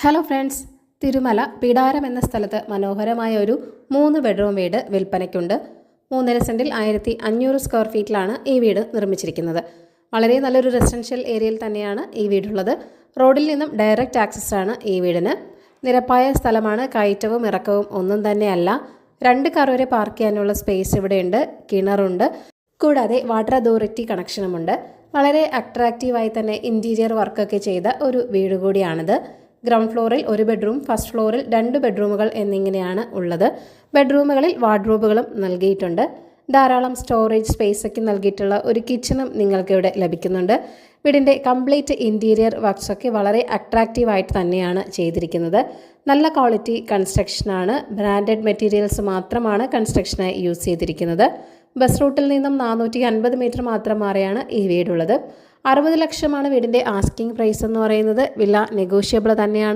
Hello friends, Thirumala പിടാരം എന്ന സ്ഥലത്ത് മനോഹരമായ ഒരു 3 ബെഡ്റൂം വീട് വിൽപ്പനയ്ക്കുണ്ട്. 3.5 സെൻറ്റിൽ 1500 സ്ക്വയർ ഫീറ്റിലാണ് ഈ വീട് നിർമ്മിച്ചിരിക്കുന്നത്. വളരെ നല്ലൊരു റെസിഡൻഷ്യൽ ഏരിയയിൽ തന്നെയാണ് ഈ വീടുള്ളത്. റോഡിൽ നിന്നും ഡയറക്റ്റ് ആക്സസ് ആണ് ഈ വീടിന്. നിരപ്പായ സ്ഥലമാണ്, കയറ്റവും ഇറക്കവും ഒന്നും തന്നെയല്ല. 2 കാർ വരെ പാർക്ക് ചെയ്യാനുള്ള സ്പേസ് ഇവിടെയുണ്ട്. കിണറുണ്ട്, കൂടാതെ വാട്ടർ അതോറിറ്റി കണക്ഷനുമുണ്ട്. വളരെ അട്രാക്റ്റീവായി തന്നെ ഇൻറ്റീരിയർ വർക്കൊക്കെ ചെയ്ത ഒരു വീട് കൂടിയാണിത്. ഗ്രൗണ്ട് ഫ്ലോറിൽ 1 ബെഡ്റൂം, ഫസ്റ്റ് ഫ്ലോറിൽ 2 ബെഡ്റൂമുകൾ എന്നിങ്ങനെയാണ് ഉള്ളത്. ബെഡ്റൂമുകളിൽ വാർഡ്രോബുകളും നൽകിയിട്ടുണ്ട്. ധാരാളം സ്റ്റോറേജ് സ്പേസ് ഒക്കെ നൽകിയിട്ടുള്ള ഒരു കിച്ചണും നിങ്ങൾക്ക് ഇവിടെ ലഭിക്കുന്നുണ്ട്. വീടിൻ്റെ കംപ്ലീറ്റ് ഇൻറ്റീരിയർ വർക്ക്സൊക്കെ വളരെ അട്രാക്റ്റീവായിട്ട് തന്നെയാണ് ചെയ്തിരിക്കുന്നത്. നല്ല ക്വാളിറ്റി കൺസ്ട്രക്ഷനാണ്. ബ്രാൻഡഡ് മെറ്റീരിയൽസ് മാത്രമാണ് കൺസ്ട്രക്ഷനായി യൂസ് ചെയ്തിരിക്കുന്നത്. ബസ് റൂട്ടിൽ നിന്നും 450 മീറ്റർ മാത്രം മാറിയാണ് ഈ വീടുള്ളത്. 60 ലക്ഷമാണ് വീടിൻ്റെ ആസ്കിംഗ് പ്രൈസ് എന്ന് പറയുന്നത്. വില നെഗോഷ്യബിൾ തന്നെയാണ്.